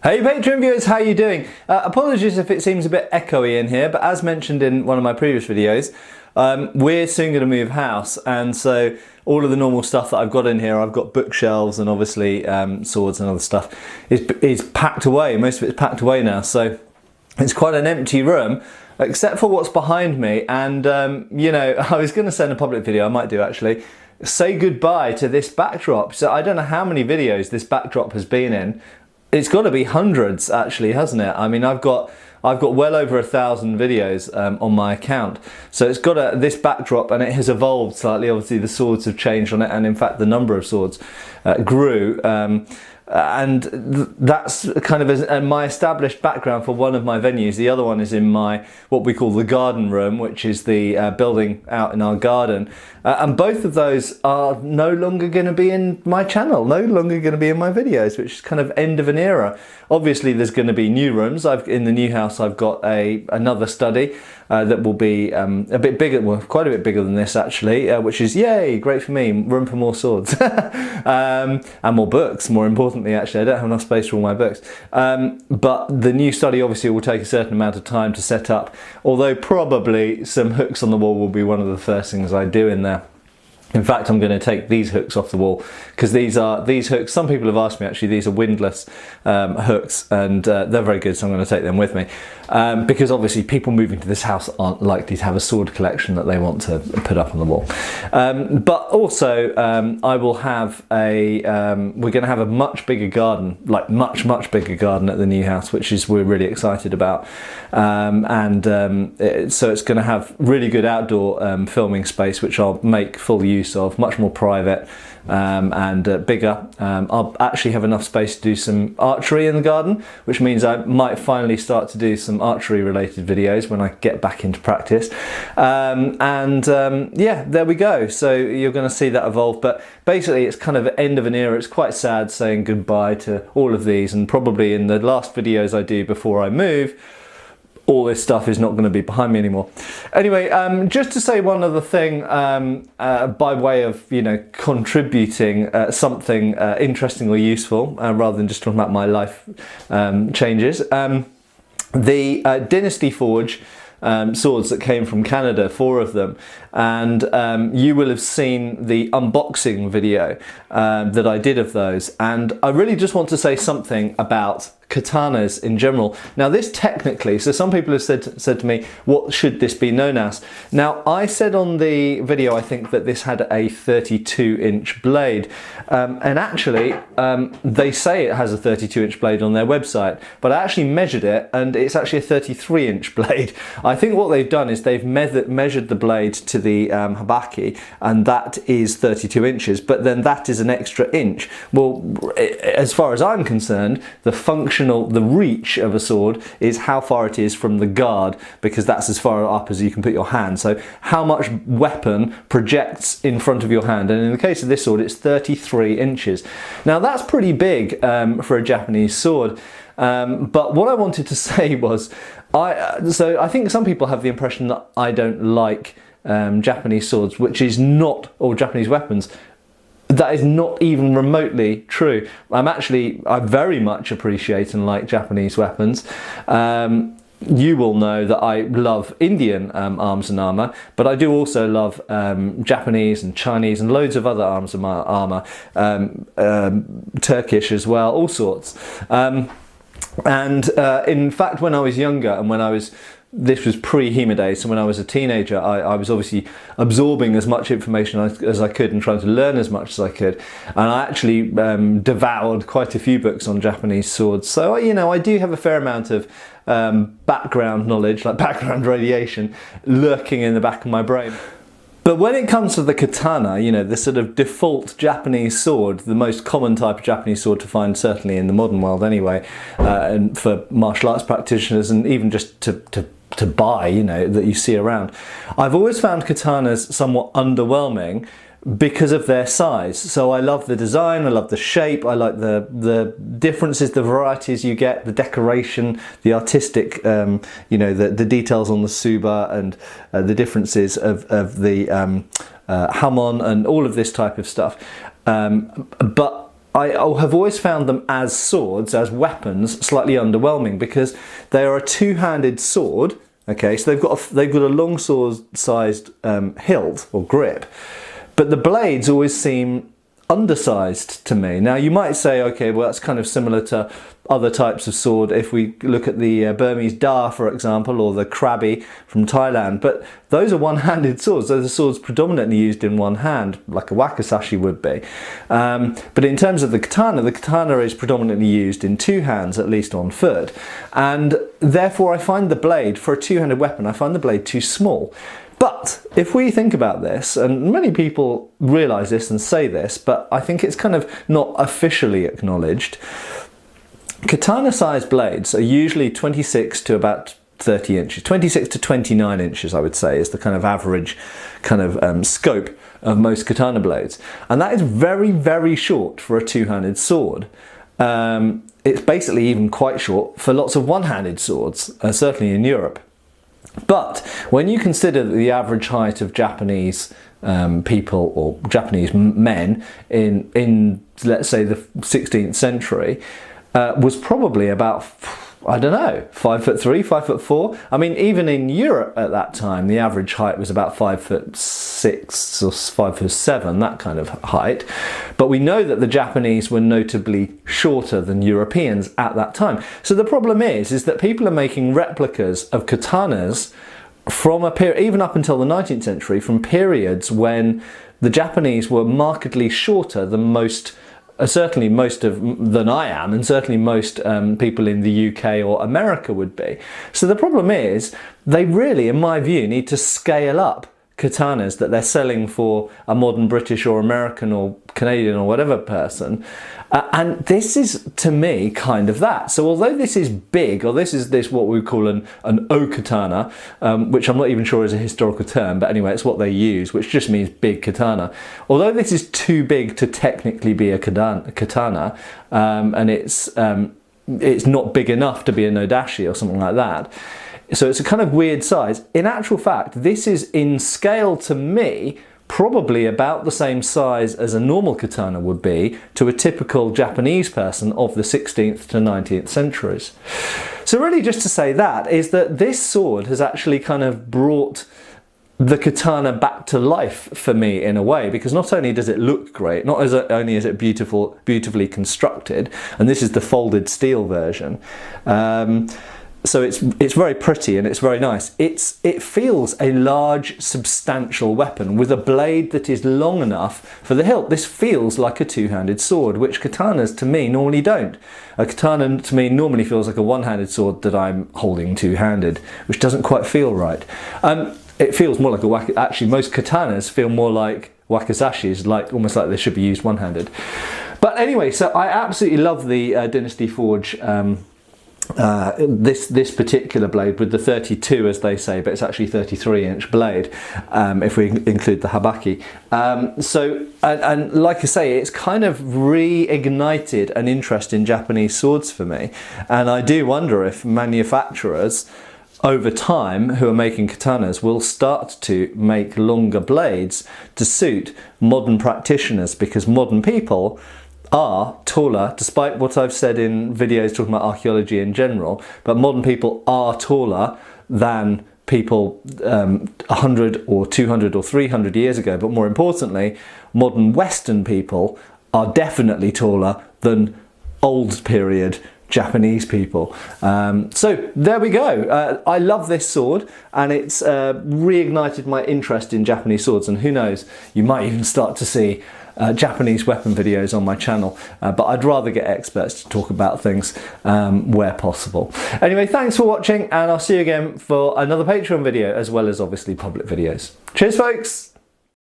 Hey Patreon viewers, how are you doing? Apologies if it seems a bit echoey in here, but as mentioned in one of my previous videos, we're soon going to move house, and so all of the normal stuff that I've got in here, I've got bookshelves and obviously swords and other stuff, is packed away. Most of it's packed away now, so it's quite an empty room, except for what's behind me. And you know, I was going to send a public video, I might do actually, say goodbye to this backdrop. So I don't know how many videos this backdrop has been in. It's got to be hundreds, actually, hasn't it? I mean, I've got well over 1,000 videos on my account, so it's got this backdrop, and it has evolved slightly. Obviously, the swords have changed on it, and in fact, the number of swords grew. And that's kind of my established background for one of my venues. The other one is in my, what we call the garden room, which is the building out in our garden. And both of those are no longer going to be in my channel, no longer going to be in my videos, which is kind of end of an era. Obviously, there's going to be new rooms. In the new house, I've got another study that will be a bit bigger, well, quite a bit bigger than this actually, which is, yay, great for me, room for more swords. And more books, more importantly, actually. I don't have enough space for all my books. But the new study obviously will take a certain amount of time to set up, although probably some hooks on the wall will be one of the first things I do in there. In fact, I'm going to take these hooks off the wall, because these hooks, some people have asked me actually, these are windlass hooks, and they're very good, so I'm going to take them with me. Because obviously people moving to this house aren't likely to have a sword collection that they want to put up on the wall. But also I will have we're going to have a much bigger garden, like much bigger garden at the new house, which we're really excited about. So it's going to have really good outdoor filming space, which I'll make full use of, much more private and bigger. I'll actually have enough space to do some archery in the garden, which means I might finally start to do some archery related videos when I get back into practice. Yeah, there we go. So you're going to see that evolve, but basically it's kind of end of an era. It's quite sad saying goodbye to all of these, and probably in the last videos I do before I move, all this stuff is not going to be behind me anymore. Anyway, just to say one other thing, by way of, you know, contributing something interesting or useful, rather than just talking about my life changes. The Dynasty Forge swords that came from Canada, 4 of them, and you will have seen the unboxing video that I did of those, and I really just want to say something about katanas in general. Now this technically, so some people have said to me, what should this be known as? Now I said on the video, I think that this had a 32-inch blade, and actually they say it has a 32-inch blade on their website, but I actually measured it and it's actually a 33-inch blade. I think what they've done is they've measured the blade to the habaki, and that is 32 inches, but then that is an extra inch. Well, as far as I'm concerned, the reach of a sword is how far it is from the guard, because that's as far up as you can put your hand. So how much weapon projects in front of your hand, and in the case of this sword it's 33 inches. Now that's pretty big for a Japanese sword. But what I wanted to say was, so I think some people have the impression that I don't like Japanese swords, which is not, or Japanese weapons. That is not even remotely true. I very much appreciate and like Japanese weapons. You will know that I love Indian arms and armour, but I do also love Japanese and Chinese and loads of other arms and armour, Turkish as well, all sorts. In fact, when I was younger, and this was pre-HEMA days, so when I was a teenager, I was obviously absorbing as much information as I could and trying to learn as much as I could. And I actually devoured quite a few books on Japanese swords. So, you know, I do have a fair amount of background knowledge, like background radiation, lurking in the back of my brain. But when it comes to the katana, you know, the sort of default Japanese sword, the most common type of Japanese sword to find, certainly in the modern world anyway, and for martial arts practitioners, and even just to buy, you know, that you see around, I've always found katanas somewhat underwhelming because of their size. So I love the design, I love the shape, I like the differences, the varieties you get, the decoration, the artistic, you know, the details on the tsuba, and the differences of the hamon and all of this type of stuff. But I have always found them as swords, as weapons, slightly underwhelming because they are a two-handed sword. Okay, so they've got a long sword-sized hilt or grip, but the blades always seem undersized to me. Now you might say, okay, well that's kind of similar to other types of sword if we look at the Burmese da, for example, or the krabi from Thailand, but those are one-handed swords. Those are swords predominantly used in one hand, like a wakizashi would be. But in terms of the katana is predominantly used in two hands, at least on foot, and therefore I find the blade, for a two-handed weapon, I find the blade too small. But if we think about this, and many people realise this and say this, but I think it's kind of not officially acknowledged, katana-sized blades are usually 26 to about 30 inches. 26 to 29 inches, I would say, is the kind of average kind of scope of most katana blades. And that is very, very short for a two-handed sword. It's basically even quite short for lots of one-handed swords, certainly in Europe. But when you consider that the average height of Japanese people or Japanese men in let's say the 16th century was probably about, I don't know, 5'3", 5'4". I mean, even in Europe at that time, the average height was about 5'6" or 5'7", that kind of height. But we know that the Japanese were notably shorter than Europeans at that time. So the problem is that people are making replicas of katanas from a period, even up until the 19th century, from periods when the Japanese were markedly shorter than most, certainly than I am, and certainly most people in the UK or America would be. So the problem is, they really, in my view, need to scale up katanas that they're selling for a modern British or American or Canadian or whatever person. And this is, to me, kind of that. So although this is big, or this what we call an o-katana, which I'm not even sure is a historical term, but anyway, it's what they use, which just means big katana. Although this is too big to technically be a katana, and it's not big enough to be a nodashi or something like that, so it's a kind of weird size. In actual fact, this is, in scale to me, probably about the same size as a normal katana would be to a typical Japanese person of the 16th to 19th centuries. So really, just to say that, is that this sword has actually kind of brought the katana back to life for me in a way, because not only does it look great, not only is it beautifully constructed, and this is the folded steel version, so it's very pretty and it's very nice. It feels a large, substantial weapon with a blade that is long enough for the hilt. This feels like a two-handed sword, which katanas to me normally don't. A katana to me normally feels like a one-handed sword that I'm holding two-handed, which doesn't quite feel right. It feels more like actually most katanas feel more like wakizashis, almost like they should be used one-handed. But anyway, so I absolutely love the Dynasty Forge this particular blade with the 32, as they say, but it's actually 33-inch blade if we include the habaki. And like I say, it's kind of reignited an interest in Japanese swords for me, and I do wonder if manufacturers over time who are making katanas will start to make longer blades to suit modern practitioners, because modern people are taller, despite what I've said in videos talking about archaeology in general, but modern people are taller than people 100 or 200 or 300 years ago. But more importantly, modern Western people are definitely taller than old period Japanese people. So there we go. I love this sword, and it's reignited my interest in Japanese swords, and who knows, you might even start to see Japanese weapon videos on my channel, but I'd rather get experts to talk about things where possible. Anyway, thanks for watching, and I'll see you again for another Patreon video, as well as obviously public videos. Cheers, folks!